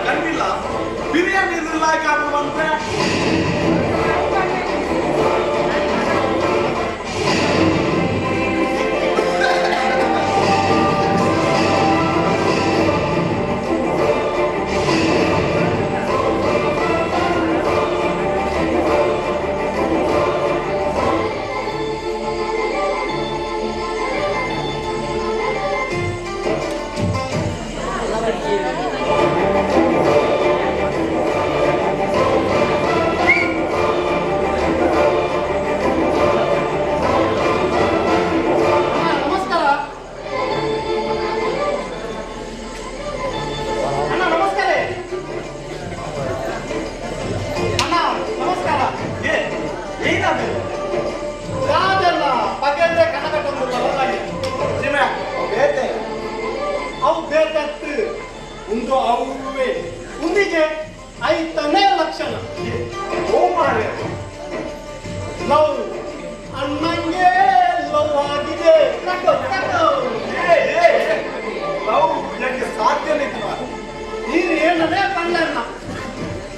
ಕಂಡಿಲ್ಲ ಬಿರಿಯಾನಿ ಬಂದ್ರೆ ಒಂದು ಅವೇ ಮುಂದಿಗೆ ಐದನೇ ಲಕ್ಷಣ ಲವ್ ಅಣ್ಣಂಗೆ ಲವ್ ಆಗಿದೆ ಲವ್ ಯಾಕೆ ಸಾಧ್ಯನೇ ನೀರು ಏನದೇ ಕಣ್ಣಣ್ಣ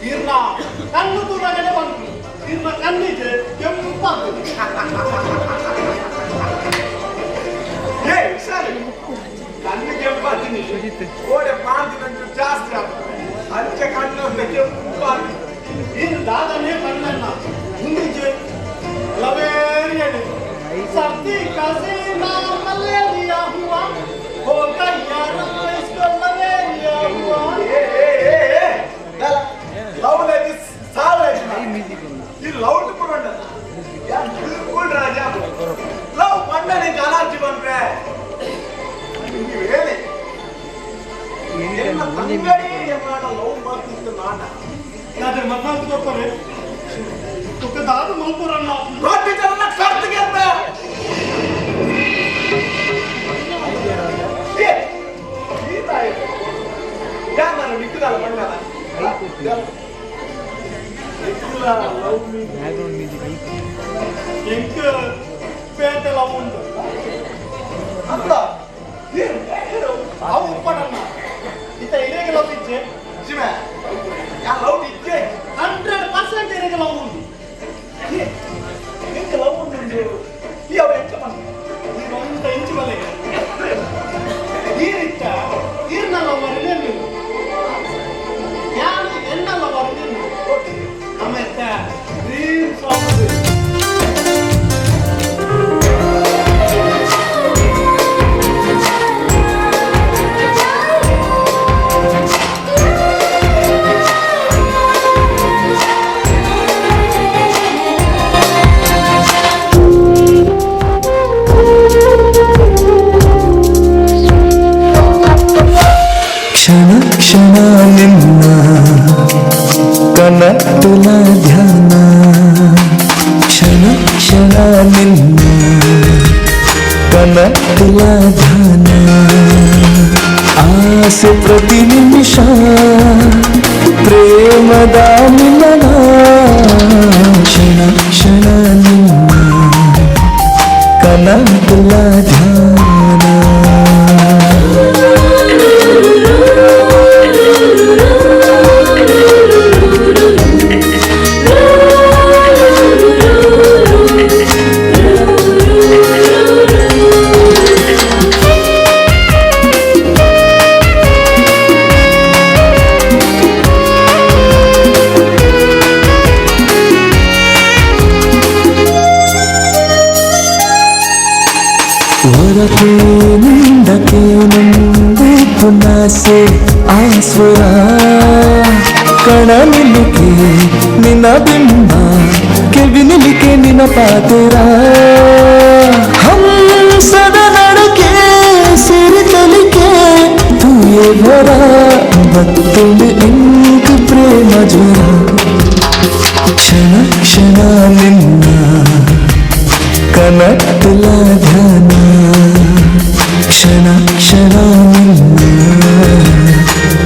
ಇರ್ನ ಕಣ್ಣು ದೂರಗಡೆ ಬಂತು ಇರ್ನ ಕಣ್ಣಿಗೆ ಕೆಂಪಾಗುತ್ತೆ ಕಣ್ಣು ಕೆಂಪಾಗ್ತೀನಿ ಗೋಡೆ ಪಾಂತಿನಂತೂ ಜಾಸ್ತಿ ಆಗ್ತದೆ ಅದಕ್ಕೆ ಕಣ್ಣು ಕೆಂಪಾಗಿ ಇನ್ನು ದಾದನೇ ಕಣ್ಣಣ್ಣ ಮುಂದಿಗೆ ಲವೇರಿಯನೆ सर्दी कासे ना मलेरिया हुआ हो गया ना इसको मलेरिया हुआ लव लाइक दिस सारे ये लव टू पड़ना यार बिल्कुल राजा लव पढ़ना नहीं गाना जीवन पे ये वेले ये ना तंगड़ी ये माना लव मत इतना नाना यार मत तो करे तो के दाद मलपुरन्ना रोटी चलना करते क्या ये ताई क्या मानो निकला पढ़ना निकला लव मी बैकग्राउंड म्यूजिक इंक पेट लव उंटु अंत ये आओ पढ़ना इतना इरेगे लव इच्छे जिमे या लव इच्छे 100% इरेगे लव उंटु ये इंक लव उंटु ये अब इंक मन ये ಒಂದು ಇಂಚು ಬಲೆಗೆ ಈರಿಟ್ಟ ಈರ್ನಲ್ಲ ವರನೆ ಯಾರು ಎನ್ನಲ್ಲ ವರನೆ ಆಮೇಲೆ ಡ್ರೀಮ್ ಸಾಂಗ್ ಕ್ಷಣ ನಿನ್ನ ಕನಕುಲ ಧ್ಯಾನ ಕ್ಷಣ ಕ್ಷಣ ನಿನ್ನ ಕನಕುಲ ಧ್ಯಾನ ಆಸೆ ಪ್ರತಿ ನಿಮಿಷ ಪ್ರೇಮದ ಮಿಲನ ಕ್ಷಣ ಕ್ಷಣ ನಿನ್ನ ಕನಕುಲ ಧ್ಯಾನ ಹೊರತೇನಿಂದಕ್ಕೆ ನೊಂದು ಪುನಾಸೆ ಆಸ್ವರ ಕಣಲಿಲಿಕೆ ನಿನ್ನ ಬಿಂಬ ಕೆವಿನಿಲಿಕೆ ನಿನ್ನ ಪಾತೆರ ಹಂಸದ ನಡಕೆ ಸಿರಿತಲಿಕೆ ತೂಯೆ ಭರ ಬತ್ತುಂಡು ಇಂಕ ಪ್ರೇಮ ಜ್ವರ ಕ್ಷಣ ಕ್ಷಣ ನಿನ್ನ ಕನಕುಲ ಧ್ಯಾನ ಕ್ಷಣ ಕ್ಷಣ ನಿನ್ನ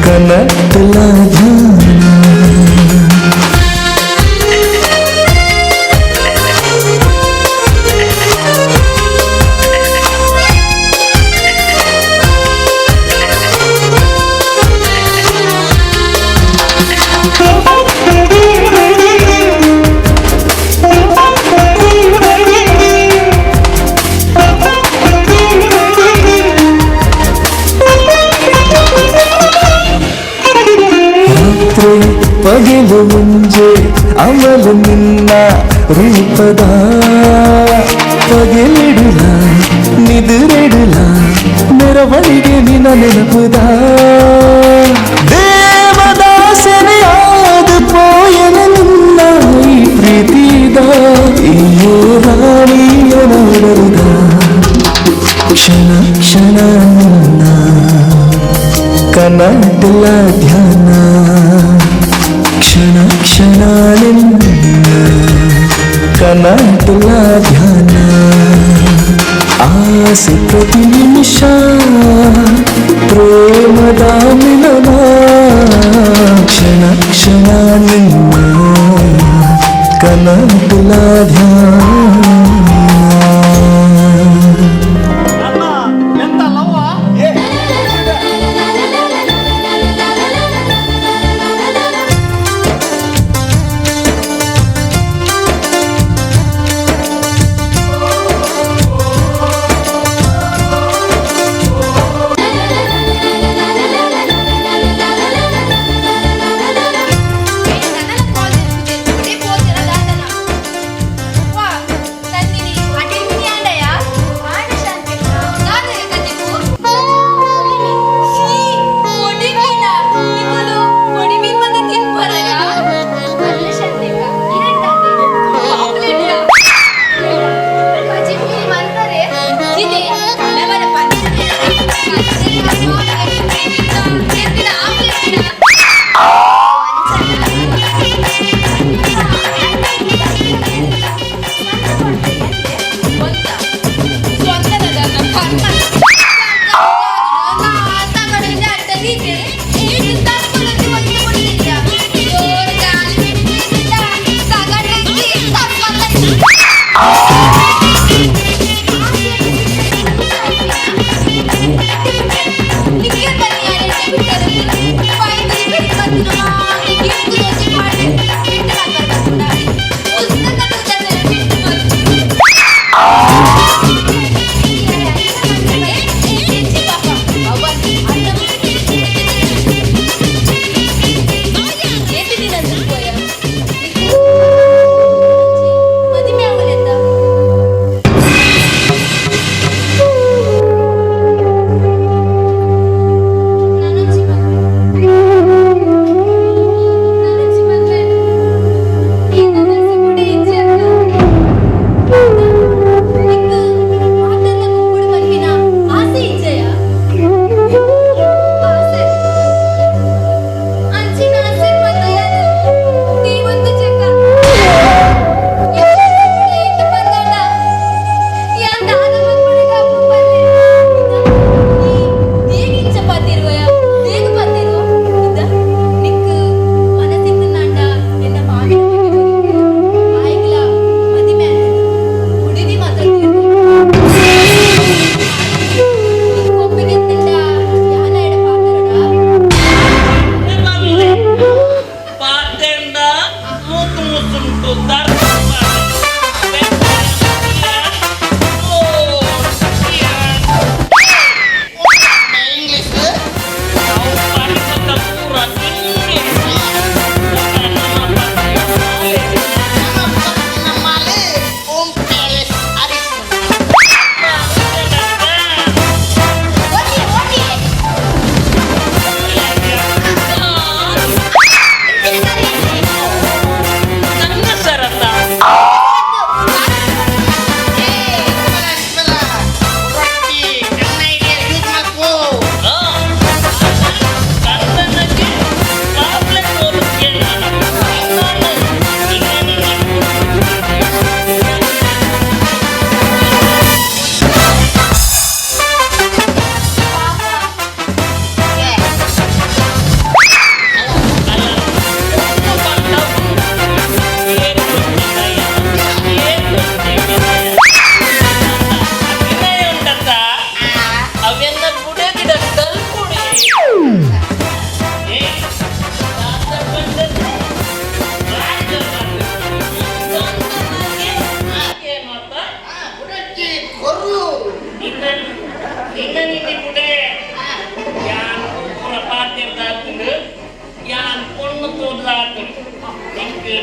ಕನಕುಲ ಧ್ಯಾನ ಪಗೆಲಿಡುಲ ನಿದುರೆಡುಲ ಮೆರವಣಿಗೆ ನಿನ್ನ ನೆನಪುದ ದೇವದಾಸನೆ ಆದ ಪೋಯನ ನಿನ್ನ ಈ ಪ್ರೀತಿದ ಈ ರಾಣಿಯ ನೋಡುವುದ ಕ್ಷಣ ಕ್ಷಣ ನಿನ್ನ ಕನಟಲ ಧ್ಯಾನ ಕ್ಷಣ ಕ್ಷಣ ನಿನ್ನ ಕನಟಲ ಧ್ಯಾನ ಆಸೆ ಪ್ರತಿ ನಿಮಿಷ ಪ್ರೇಮದ ಮಿಲನ ಕ್ಷಣ ಕ್ಷಣ ನಿನ್ನ ಕನಟಲ ಧ್ಯಾನ ಅಣ್ಣ ಎಂತ ಲವ್ವ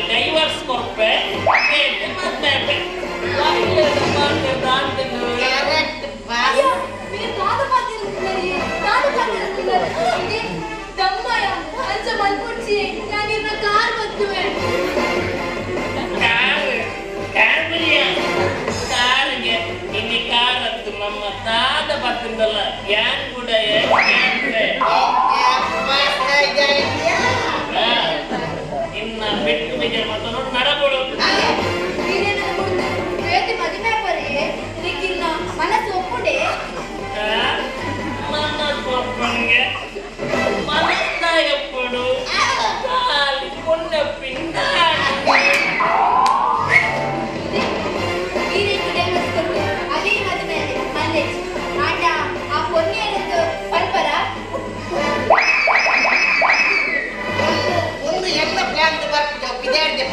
ಡೈವರ್ಸ್ ಕೊಡ್ಬೆ ಮತ್ತೆ ಉಂಟಲ್ಲ ಗ್ಯಾಂಗ್ ಕೂಡ ಇನ್ನ ಬಿಟ್ಟು ಬಿಜೆ ಮತ್ತು ನೋಡಿ ನಡಕೊಡು మనసు ఒప్పుడే మనసు ఒప్పంಗೆ మనಸ್ತಾ ಎಪ್ಪಡು ಅಲ್ಲಿ ಕೊನ್ನ ಪಿಂಡ ಈ ರೀತಿ ಡೆಮೋಸ್ಕೊಂಡು ಅದೇ ಮದುವೆ ಮಲ್ಲೇಶ್ ಆಟ ಆ ಪೊನ್ನೆಯರದ್ದು ಪಲ್ಪರ ಒಂದು ಎಲ್ಲ ಪ್ಲಾನ್ ಬರ್ತದೆ ವಿದ್ಯಾರ್ಥಿ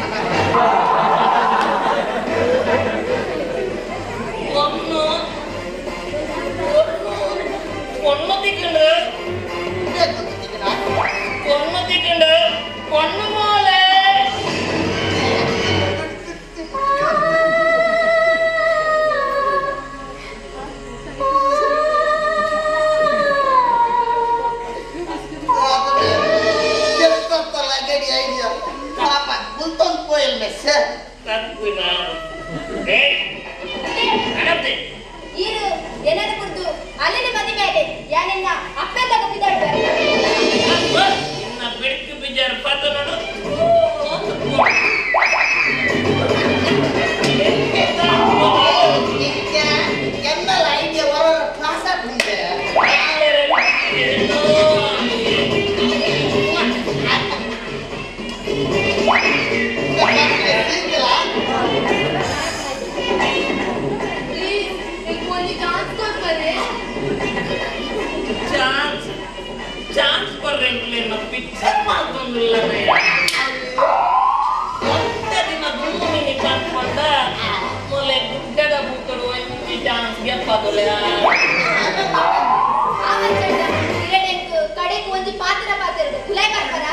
பொண்ணு மோளே ಈರು ಏನಾದ್ರು ಕುರ್ದು ಅಲ್ಲಿನ ಮದುವೆ ಆದೆ ಯಾನೆನ್ನ ಅಪ್ಪೆಲ್ಲ ಗಪ್ಪಿದಾಡ್ತಾರೆ ಇನ್ನ ಬೆಳಕು ಬಿಜಾರ ಪಾತ ನೋಡು ಎಂದಲ್ಲ ಐಡಿಯಾ ಹೊರ ಪಾಸ ಬಂದೆ ಚಾನ್ಸ್ ಬರ್ರೆಂಟ್ಲೆ ನಾ ಪಿಕ್ಚರ್ ಮಾಡ್ಕೊಂಡಿಲ್ಲ ಒಂದೇ ದಿನ ಭೂಮಿನಿ ಕಟ್ಕೊಂಡ ಮೊಲೆ ಗುಡ್ಡದ ಬೂಕರು ಒಂಜಿ ಚಾನ್ಸ್ ಗೆಪ್ಪದಲ್ಲ ಕಡೆಗೆ ಒಂದು ಪಾತ್ರ ಕುಲೈ ಬರ್ತಾರ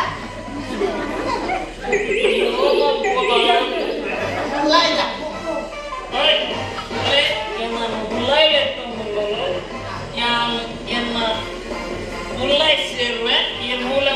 Mulai seru ya, yang mulai